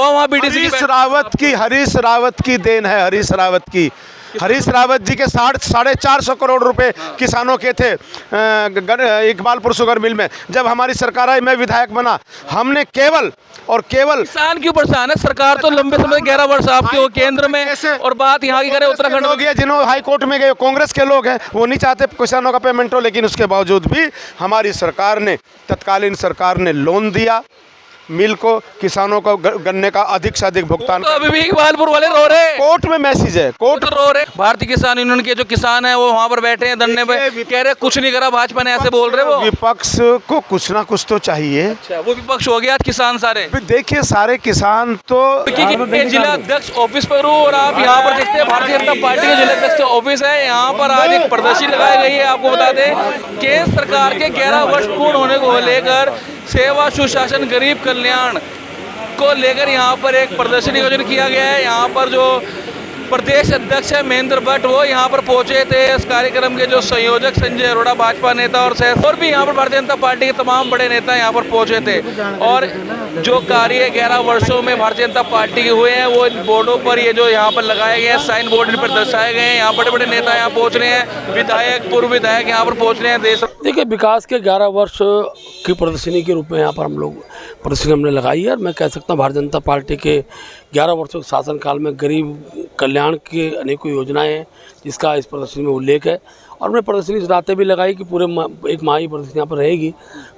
हुआ वहाँ बीडीसी हरीश रावत की देन है, हरीश रावत की। हरीश रावत जी के 450 करोड़ रुपए किसानों के थे इकबालपुर शुगर मिल में। जब हमारी सरकार आई, मैं विधायक बना, हमने केवल किसान क्यों परेशान है? सरकार तो लंबे समय 11 वर्ष आपके हो केंद्र में, और बात यहाँ की करें उत्तराखंड लोग ये जिन्होंने हाई कोर्ट में गए, कांग्रेस के लोग हैं, वो नहीं चाहते किसानों का पेमेंट हो, लेकिन उसके बावजूद भी हमारी सरकार ने, तत्कालीन सरकार ने लोन दिया मिल को, किसानों को गन्ने का अधिक से अधिक भुगतान। तो अभी भी इकबालपुर वाले रो रहे हैं, कोर्ट में मैसेज है, कोर्ट रो रहे। भारतीय किसान यूनियन के जो किसान हैं वो वहाँ पर बैठे हैं धरने पे, कह रहे कुछ नहीं करा भाजपा ने, ऐसे बोल रहे वो। विपक्ष को कुछ ना कुछ तो चाहिए। अच्छा, वो विपक्ष हो गया आज किसान सारे। देखिए सारे किसान तो जिला अध्यक्ष ऑफिस पर हूँ और आप यहाँ पर देखते हैं भारतीय जनता पार्टी के जिला अध्यक्ष ऑफिस है। यहाँ पर आज एक प्रदर्शनी लगाई गई है। आपको बता दें केंद्र सरकार के 11 वर्ष पूर्ण होने को लेकर सेवा सुशासन गरीब कल्याण को लेकर यहाँ पर एक प्रदर्शनी का आयोजन किया गया है। यहाँ पर जो प्रदेश अध्यक्ष है महेंद्र भट्ट, वो यहाँ पर पहुंचे थे। इस कार्यक्रम के जो संयोजक संजय अरोड़ा भाजपा नेता और भी यहाँ पर भारतीय जनता पार्टी के तमाम बड़े नेता यहाँ पर पहुंचे थे। और जो कार्य 11 वर्षों में भारतीय जनता पार्टी के हुए हैं वो इन बोर्डों पर, ये जो यहाँ पर लगाए गए हैं साइन बोर्ड, इन पर दर्शाए गए हैं। यहाँ बड़े बड़े नेता यहाँ पहुँच रहे हैं, विधायक पूर्व विधायक यहाँ पर पहुँच रहे हैं। देश देखिए विकास के 11 वर्ष की प्रदर्शनी के रूप में यहाँ पर हम लोग प्रदर्शनी हमने लगाई है। और मैं कह सकता हूँ भारतीय जनता पार्टी के 11 वर्षों के शासनकाल में गरीब कल्याण की अनेकों योजनाएं हैं जिसका इस प्रदर्शनी में उल्लेख है। और हमने प्रदर्शनी इस नाते भी लगाई कि पूरे एक माह ही प्रदर्शनी यहाँ पर रहेगी।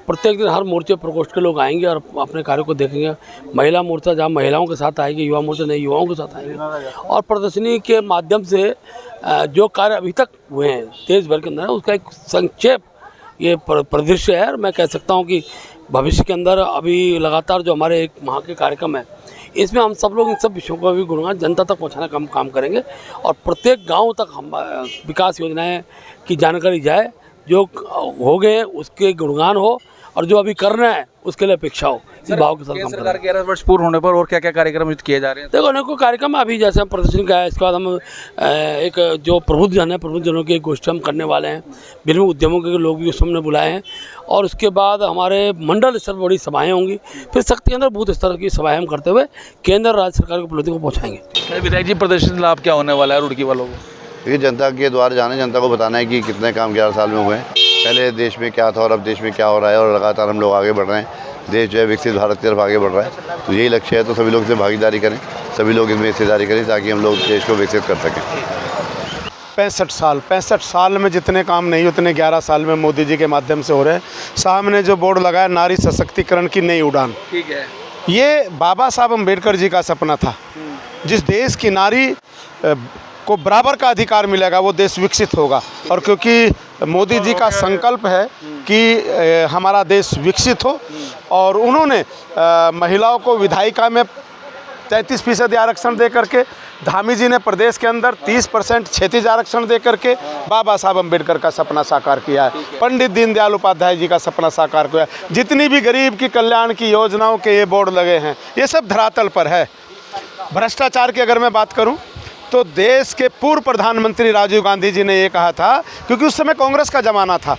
प्रत्येक दिन हर मोर्चे प्रकोष्ठ के लोग आएंगे और अपने कार्य को देखेंगे। महिला मोर्चा जहाँ महिलाओं के साथ आएगी, युवा मोर्चा नए युवाओं के साथ आएंगे। और प्रदर्शनी के माध्यम से जो कार्य अभी तक हुए हैं देश भर के अंदर, उसका एक संक्षेप ये परिदृश्य है। और मैं कह सकता हूँ कि भविष्य के अंदर अभी लगातार जो हमारे एक माह के कार्यक्रम है, इसमें हम सब लोग इन सब विषयों को भी गुणगान जनता तक पहुंचाने का हम काम करेंगे। और प्रत्येक गांव तक हम विकास योजनाएं की जानकारी जाए, जो हो गए उसके गुणगान हो और जो अभी करना है उसके लिए अपेक्षा हो। इस भाव के साथ काम सरकार 11 वर्ष पूर्ण होने पर और क्या क्या कार्यक्रम किए जा रहे हैं? देखो अनेकों कार्यक्रम अभी जैसे हम प्रदर्शनी का है, इसके बाद हम एक जो प्रबुद्धजन है, प्रबुद्धजनों की एक गोष्ठी हम करने वाले हैं। विभिन्न उद्यमों के लोग भी उस हमने बुलाए हैं। और उसके बाद हमारे मंडल स्तर पर बड़ी सभाएँ होंगी। फिर शक्ति केंद्र बूथ स्तर की सभाएँ हम करते हुए केंद्र राज्य सरकार की उपलब्धि को पहुँचाएंगे। विधायक जी, प्रदर्शनी लाभ क्या होने वाला है रुड़की वालों को? ये जनता के द्वारा जाने, जनता को बताना है कि कितने काम 11 साल में हुए हैं, पहले देश में क्या था और अब देश में क्या हो रहा है। और लगातार हम लोग आगे बढ़ रहे हैं, देश जो है विकसित भारत की तरफ आगे बढ़ रहा है। तो यही लक्ष्य है। तो सभी लोग इसमें भागीदारी करें, सभी लोग इसमें हिस्सेदारी करें ताकि हम लोग देश को विकसित कर सकें। 65 साल में जितने काम नहीं उतने 11 साल में मोदी जी के माध्यम से हो रहे हैं। सामने जो बोर्ड लगाया नारी सशक्तिकरण की नई उड़ान, ठीक है, ये बाबा साहब अम्बेडकर जी का सपना था। जिस देश की नारी को बराबर का अधिकार मिलेगा वो देश विकसित होगा। और क्योंकि मोदी जी का संकल्प है कि हमारा देश विकसित हो, और उन्होंने महिलाओं को विधायिका में 33% आरक्षण दे करके, धामी जी ने प्रदेश के अंदर 30% क्षैतिज आरक्षण दे करके बाबा साहब अम्बेडकर का सपना साकार किया है। पंडित दीनदयाल उपाध्याय जी का सपना साकार किया। जितनी भी गरीब की कल्याण की योजनाओं के ये बोर्ड लगे हैं, ये सब धरातल पर है। भ्रष्टाचार की अगर मैं बात करूं तो देश के पूर्व प्रधानमंत्री राजीव गांधी जी ने ये कहा था, क्योंकि उस समय कांग्रेस का ज़माना था,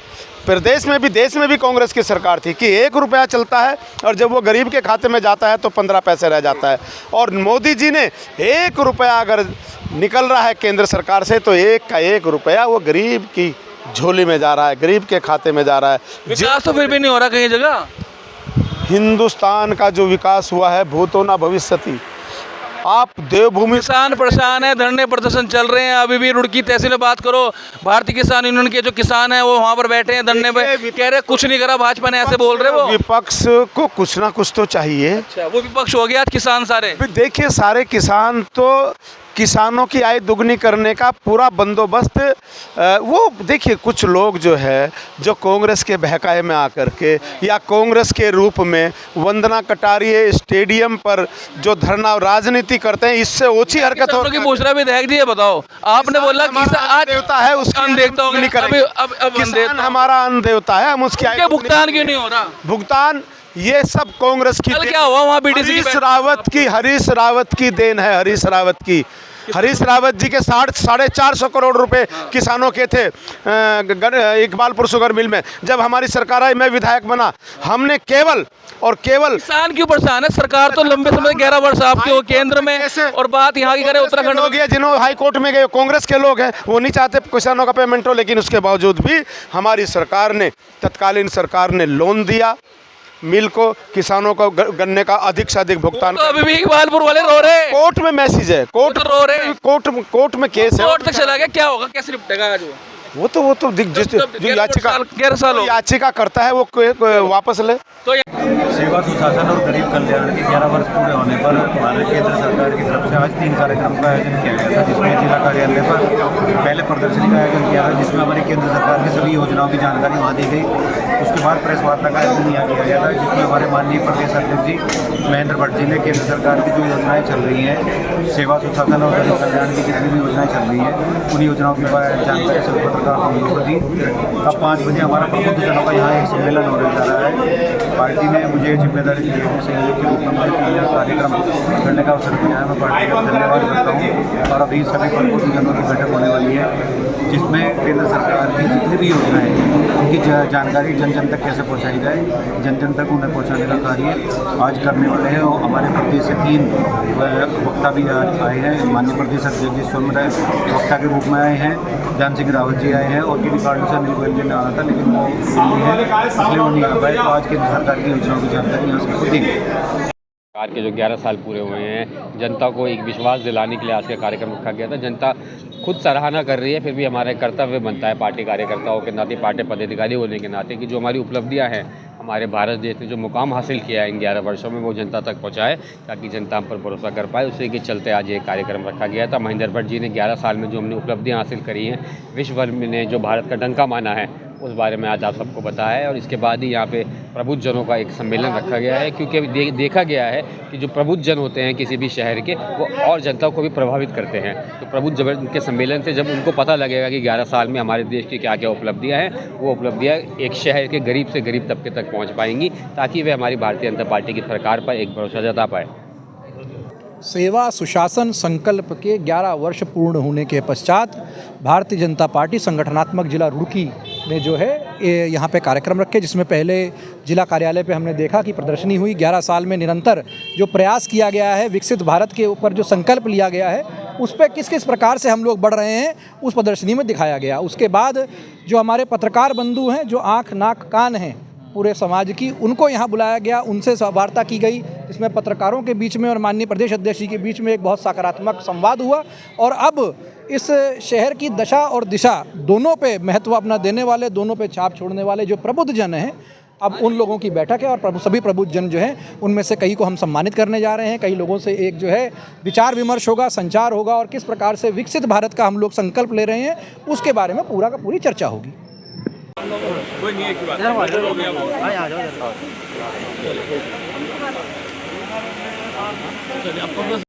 प्रदेश में भी देश में भी कांग्रेस की सरकार थी, कि 1 रुपया चलता है और जब वो गरीब के खाते में जाता है तो 15 पैसे रह जाता है। और मोदी जी ने 1 रुपया अगर निकल रहा है केंद्र सरकार से तो 1 का 1 रुपया वो गरीब की झोली में जा रहा है, गरीब के खाते में जा रहा है। विकास तो फिर भी नहीं हो रहा कहीं जगह। हिंदुस्तान का जो विकास हुआ है भूतो न भविष्यति। आप देवभूमि, किसान परेशान है, धरने प्रदर्शन चल रहे हैं। अभी भी रुड़की तहसील में बात करो, भारतीय किसान यूनियन के जो किसान हैं वो वहाँ पर बैठे हैं धरने पे, कह रहे कुछ नहीं करा भाजपा ने, ऐसे बोल रहे वो। विपक्ष को कुछ ना कुछ तो चाहिए। अच्छा, वो विपक्ष हो गया आज किसान सारे। देखिए सारे किसान तो किसानों की आय दुगनी करने का पूरा बंदोबस्त, वो देखिए कुछ लोग जो है जो कांग्रेस के बहकाए में आकर के या कांग्रेस के रूप में वंदना कटारिया स्टेडियम पर जो धरना राजनीति करते हैं, इससे ओछी हरकत हो रही है। पूछ रहा विधायक जी, ये बताओ, आपने बोला आज देवता है उसका अन्न देवता नहीं करेंगे। किसान हमारा अन्न देवता है, हम उसकी आय भुगतान क्यों नहीं हो रहा? भुगतान ये सब कांग्रेस की, क्या हुआ वहाँ बीडीसी? हरीश रावत की देन है, हरीश रावत की। हरीश रावत जी के 450 करोड़ रुपए किसानों के थे इकबालपुर शुगर मिल में। जब हमारी सरकार आई, मैं विधायक बना, हमने केवल किसान क्यों परेशान है? सरकार तो लंबे समय 11 वर्ष आपके हो केंद्र में, और बात यहाँ की करें उत्तराखंड लोग ये जिन्होंने हाई कोर्ट में गए, कांग्रेस के लोग हैं, वो नहीं चाहते किसानों का पेमेंट हो, लेकिन उसके बावजूद भी हमारी सरकार ने, तत्कालीन सरकार ने लोन दिया मिल को, किसानों को गन्ने का अधिक से अधिक भुगतान। तो अभी भी इकबालपुर वाले रो रहे हैं, कोर्ट में मैसेज है, तो रो रहे हैं, कोर्ट में केस है, कोर्ट तक चला गया, क्या होगा, कैसे निपटेगा आज वो तो जो याचिका करता है वो वापस ले। तो सेवा सुशासन और गरीब कल्याण के 11 वर्ष पूरे होने पर भारत केंद्र सरकार की तरफ से आज 3 कार्यक्रम का आयोजन किया गया था, जिसमें जिला कार्यालय पर पहले प्रदर्शनी का आयोजन किया था, जिसमें हमारी केंद्र सरकार की सभी योजनाओं की जानकारी वहाँ दी गई। उसके बाद प्रेस वार्ता का आयोजन किया गया था, जिसमें हमारे माननीय प्रदेश अध्यक्ष जी महेंद्र भट्ट जी ने केंद्र सरकार की जो योजनाएँ चल रही हैं, सेवा सुशासन और गरीब कल्याण की जितनी भी योजनाएँ चल रही हैं, उन योजनाओं की जानकारी सभी पत्रकार हम लोगों को दी। कब 5 बजे हमारा प्रबुद्ध जनों का यहाँ एक सम्मेलन होने जा रहा है। पार्टी ने मुझे जिम्मेदारी दी है, सहयोग के रूप में मुझे 3 कार्यक्रम करने का अवसर दिया है। मैं पार्टी का धन्यवाद करता हूँ। और अभी सभी प्रबुद्ध जनों की बैठक होने वाली है, जिसमें केंद्र सरकार की जितनी भी योजनाएं हैं उनकी जानकारी जन जन तक कैसे पहुँचाई जाए, जन जन तक उन्हें पहुँचाने का कार्य आज करने वाले हैं। और हमारे प्रदेश से 3 वक्ता भी आए हैं। माननीय प्रदेश अध्यक्ष जी स्वयं वक्ता के रूप में आए हैं, ध्यान सिंह रावत जी आए हैं, और किसी कारण से अनिल गोयल जी ने आना था, लेकिन वो दिल्ली है, इसलिए वो नहीं आ पाए। तो आज केंद्र सरकार की योजनाओं की जानकारी यहाँ सबको दी गई। सरकार के जो 11 साल पूरे हुए हैं, जनता को एक विश्वास दिलाने के लिए आज का कार्यक्रम रखा गया था। जनता खुद सराहना कर रही है, फिर भी हमारा कर्तव्य बनता है पार्टी कार्यकर्ताओं के नाते, पार्टी पदाधिकारी होने के नाते, कि जो हमारी उपलब्धियां हैं, हमारे भारत देश ने जो मुकाम हासिल किया है इन 11 वर्षों में, वो जनता तक पहुंचाए, ताकि जनता हम पर भरोसा कर पाए। उसी के चलते आज ये कार्यक्रम रखा गया था। महेंद्र भट्ट जी ने 11 साल में जो हमने उपलब्धियाँ हासिल करी हैं, विश्व भर ने जो भारत का डंका माना है, उस बारे में आज आप सबको बताया है। और इसके बाद ही यहाँ पे प्रबुद्ध जनों का एक सम्मेलन रखा गया है, क्योंकि अभी देखा गया है कि जो प्रबुद्ध जन होते हैं किसी भी शहर के, वो और जनता को भी प्रभावित करते हैं। तो प्रबुद्ध जन के सम्मेलन से जब उनको पता लगेगा कि 11 साल में हमारे देश की क्या क्या उपलब्धियाँ हैं, वो उपलब्धियाँ एक शहर के गरीब से गरीब तबके तक पहुँच पाएंगी, ताकि वे हमारी भारतीय जनता पार्टी की सरकार पर एक भरोसा जता पाए। सेवा सुशासन संकल्प के 11 वर्ष पूर्ण होने के पश्चात भारतीय जनता पार्टी संगठनात्मक जिला रुड़की ने जो है यहाँ पे कार्यक्रम रखे, जिसमें पहले जिला कार्यालय पे हमने देखा कि प्रदर्शनी हुई। 11 साल में निरंतर जो प्रयास किया गया है, विकसित भारत के ऊपर जो संकल्प लिया गया है, उस पर किस किस प्रकार से हम लोग बढ़ रहे हैं, उस प्रदर्शनी में दिखाया गया। उसके बाद जो हमारे पत्रकार बंधु हैं, जो आँख नाक कान हैं पूरे समाज की, उनको यहाँ बुलाया गया, उनसे वार्ता की गई, जिसमें पत्रकारों के बीच में और माननीय प्रदेश अध्यक्ष जी के बीच में एक बहुत सकारात्मक संवाद हुआ। और अब इस शहर की दशा और दिशा दोनों पे महत्व अपना देने वाले, दोनों पे छाप छोड़ने वाले जो प्रबुद्ध जन हैं, अब उन लोगों की बैठक है। और सभी प्रबुद्ध जन जो हैं, उनमें से कई को हम सम्मानित करने जा रहे हैं, कई लोगों से एक जो है विचार विमर्श होगा, संचार होगा, और किस प्रकार से विकसित भारत का हम लोग संकल्प ले रहे हैं, उसके बारे में पूरा का पूरी चर्चा होगी। कोई नहीं है